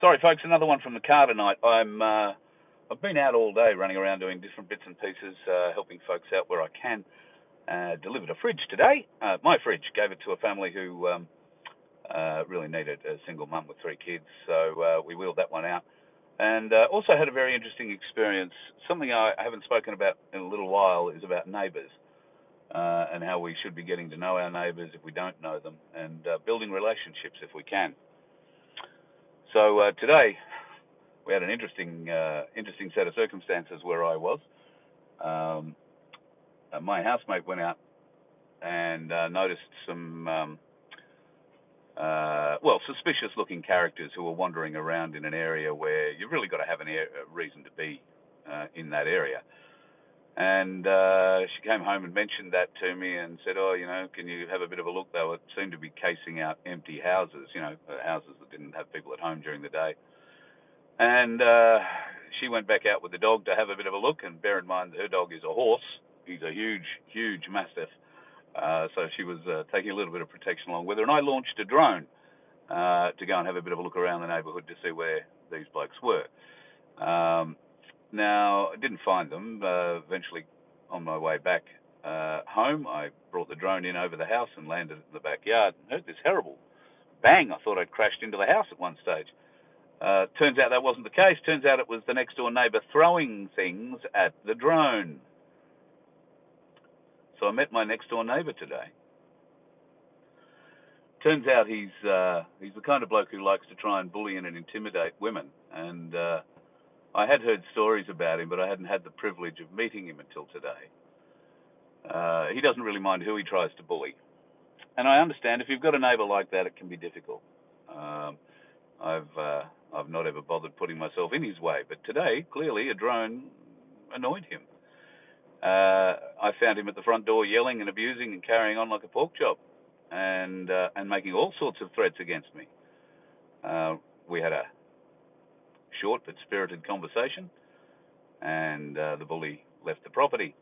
Sorry, folks, another one from the car tonight. I've been out all day running around doing different bits and pieces, helping folks out where I can. Delivered a fridge today. My fridge, gave it to a family who really needed a single mum with 3 kids, so we wheeled that one out. And also had a very interesting experience. Something I haven't spoken about in a little while is about neighbours, and how we should be getting to know our neighbours if we don't know them, and building relationships if we can. So today we had an interesting set of circumstances where I was. Um, my housemate went out and noticed some suspicious-looking characters who were wandering around in an area where you've really got to have a reason to be in that area. And she came home and mentioned that to me and said, "Oh, can you have a bit of a look?" They seemed to be casing out empty houses, houses that didn't have people at home during the day. And she went back out with the dog to have a bit of a look. And bear in mind, her dog is a horse. He's a huge, huge mastiff. So she was taking a little bit of protection along with her. And I launched a drone to go and have a bit of a look around the neighbourhood to see where these blokes were. Now, I didn't find them. Eventually, on my way back home, I brought the drone in over the house and landed in the backyard and heard this terrible bang. I thought I'd crashed into the house at one stage. Turns out that wasn't the case. Turns out it was the next door neighbour throwing things at the drone. So I met my next door neighbour today. Turns out he's the kind of bloke who likes to try and bully and intimidate women. And I had heard stories about him, but I hadn't had the privilege of meeting him until today. He doesn't really mind who he tries to bully. And I understand if you've got a neighbour like that, it can be difficult. I've not ever bothered putting myself in his way, but today, clearly, a drone annoyed him. I found him at the front door yelling and abusing and carrying on like a pork chop, and making all sorts of threats against me. We had a short but spirited conversation, and the bully left the property.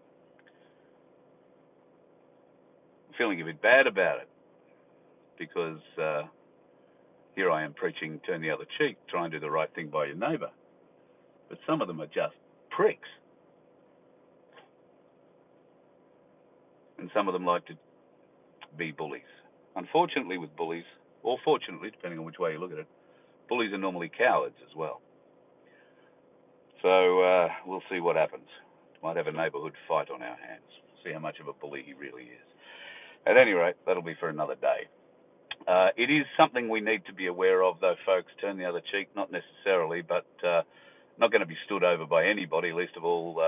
I'm feeling a bit bad about it, because here I am preaching turn the other cheek, try and do the right thing by your neighbour. But some of them are just pricks. And some of them like to be bullies. Unfortunately with bullies, or fortunately, depending on which way you look at it, bullies are normally cowards as well. So we'll see what happens. Might have a neighbourhood fight on our hands. See how much of a bully he really is. At any rate, that'll be for another day. It is something we need to be aware of, though, folks. Turn the other cheek, not necessarily, but not going to be stood over by anybody, least of all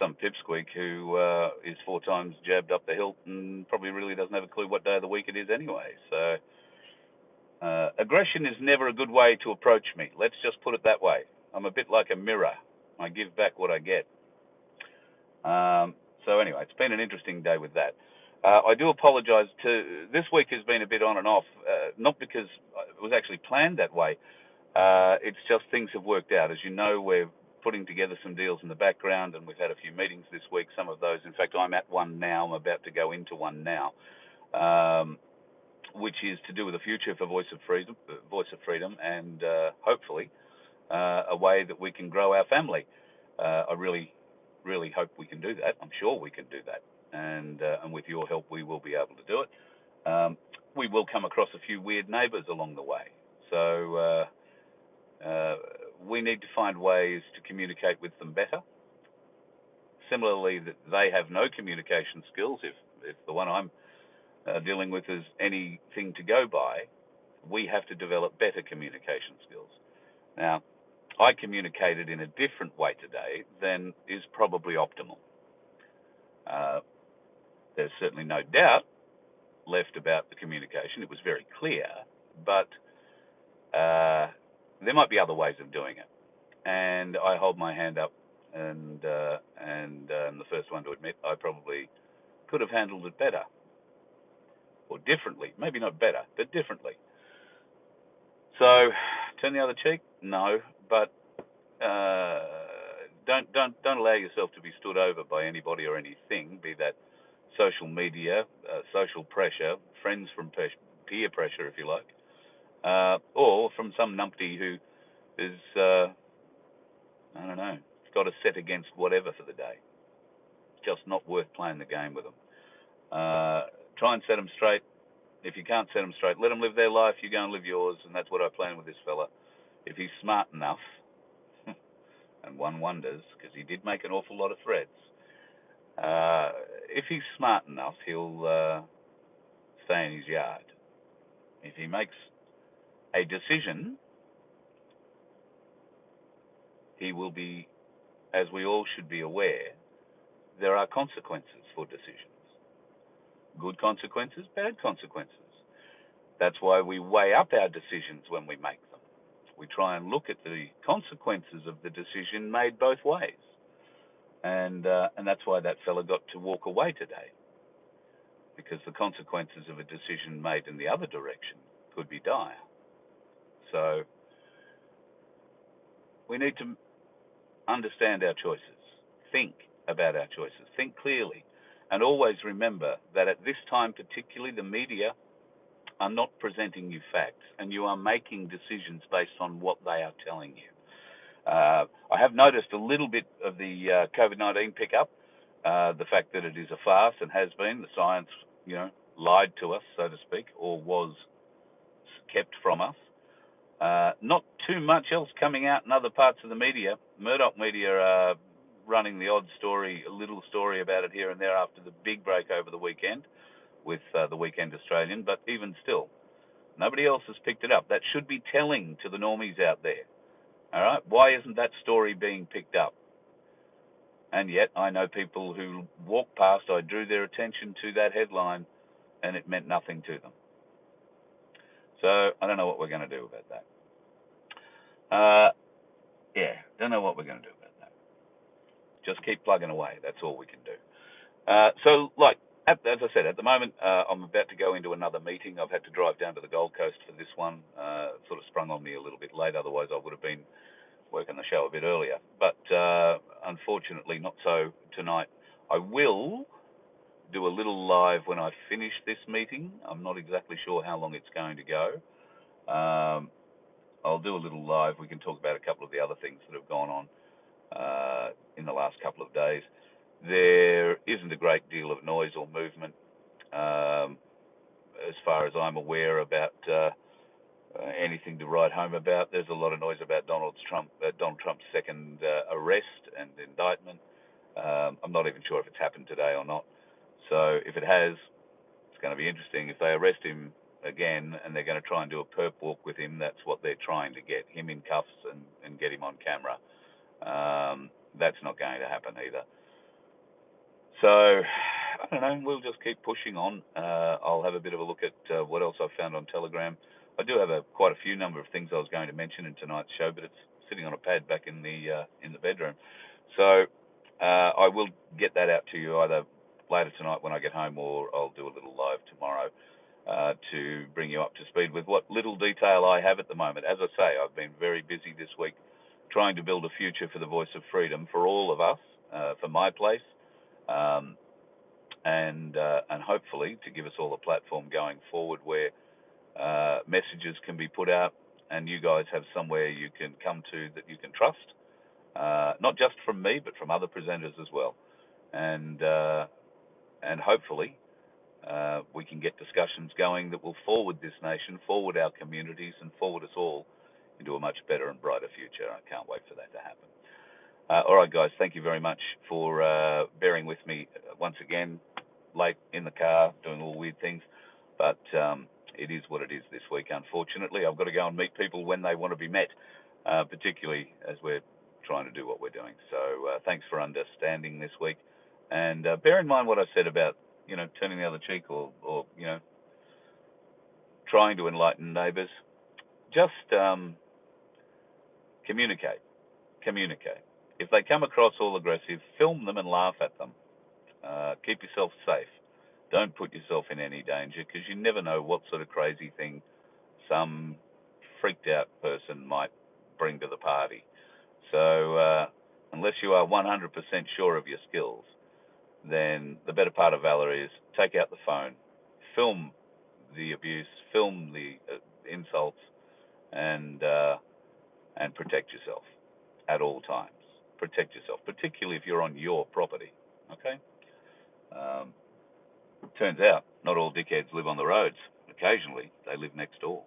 some pipsqueak who is 4 times jabbed up the hilt and probably really doesn't have a clue what day of the week it is anyway. So aggression is never a good way to approach me. Let's just put it that way. I'm a bit like a mirror. I give back what I get. So anyway, it's been an interesting day with that. I do apologise. This week has been a bit on and off, not because it was actually planned that way. It's just things have worked out. As you know, we're putting together some deals in the background, and we've had a few meetings this week. Some of those, in fact, I'm at one now. I'm about to go into one now, which is to do with the future for Voice of Freedom, and hopefully a way that we can grow our family. I really, really hope we can do that. I'm sure we can do that. And with your help, we will be able to do it. We will come across a few weird neighbours along the way. So we need to find ways to communicate with them better. Similarly, that they have no communication skills. If the one I'm dealing with is anything to go by, we have to develop better communication skills. Now, I communicated in a different way today than is probably optimal. There's certainly no doubt left about the communication. It was very clear, but there might be other ways of doing it. And I hold my hand up and I'm the first one to admit I probably could have handled it better or differently. Maybe not better, but differently. So, turn the other cheek? No, but don't allow yourself to be stood over by anybody or anything, be that social media, social pressure, friends from peer pressure, if you like. or from some numpty who is, I don't know, got a set against whatever for the day. Just not worth playing the game with them. Try and set them straight. If you can't set them straight, let them live their life. You go and live yours, and that's what I plan with this fella. If he's smart enough, and one wonders, because he did make an awful lot of threats, if he's smart enough, he'll stay in his yard. If he makes a decision, he will be, as we all should be aware, there are consequences for decisions. Good consequences, bad consequences. That's why we weigh up our decisions when we make them. We try and look at the consequences of the decision made both ways. And that's why that fella got to walk away today. Because the consequences of a decision made in the other direction could be dire. So we need to understand our choices, think about our choices, think clearly, and always remember that at this time particularly the media are not presenting you facts, and you are making decisions based on what they are telling you. I have noticed a little bit of the COVID-19 pickup, the fact that it is a farce and has been. The science, lied to us, so to speak, or was kept from us. Not too much else coming out in other parts of the media. Murdoch media are running the odd story, a little story about it here and there after the big break over the weekend with the Weekend Australian, but even still, nobody else has picked it up. That should be telling to the normies out there. All right, why isn't that story being picked up? And yet, I know people who walked past, I drew their attention to that headline, and it meant nothing to them. So, I don't know what we're going to do about that. Don't know what we're going to do about that. Just keep plugging away. That's all we can do. As I said, at the moment, I'm about to go into another meeting. I've had to drive down to the Gold Coast for this one. Sort of sprung on me a little bit late. Otherwise, I would have been working the show a bit earlier. But unfortunately, not so tonight. I will do a little live when I finish this meeting. I'm not exactly sure how long it's going to go. I'll do a little live. We can talk about a couple of the other things that have gone on in the last couple of days. There isn't a great deal of noise or movement, as far as I'm aware, about anything to write home about. There's a lot of noise about Donald Trump's second arrest and indictment. I'm not even sure if it's happened today or not. So if it has, it's going to be interesting. If they arrest him again and they're going to try and do a perp walk with him, that's what they're trying to get, him in cuffs and get him on camera. That's not going to happen either. So, I don't know, we'll just keep pushing on. I'll have a bit of a look at what else I've found on Telegram. I do have quite a few number of things I was going to mention in tonight's show, but it's sitting on a pad back in the bedroom. So, I will get that out to you either later tonight when I get home, or I'll do a little live tomorrow to bring you up to speed with what little detail I have at the moment. As I say, I've been very busy this week trying to build a future for the Voice of Freedom for all of us, for my place, and hopefully to give us all a platform going forward where messages can be put out and you guys have somewhere you can come to that you can trust, not just from me but from other presenters as well, and hopefully we can get discussions going that will forward this nation, forward our communities, and forward us all into a much better and brighter future. I can't wait for that to happen. All right, guys, thank you very much for bearing with me once again, late in the car, doing all weird things. But it is what it is this week, unfortunately. I've got to go and meet people when they want to be met, particularly as we're trying to do what we're doing. So thanks for understanding this week. And bear in mind what I said about, turning the other cheek or trying to enlighten neighbours. Just communicate. If they come across all aggressive, film them and laugh at them. Keep yourself safe. Don't put yourself in any danger, because you never know what sort of crazy thing some freaked out person might bring to the party. So unless you are 100% sure of your skills, then the better part of valor is take out the phone, film the abuse, film the insults, and protect yourself at all times. Protect yourself, particularly if you're on your property. Okay. Turns out not all dickheads live on the roads. Occasionally, they live next door.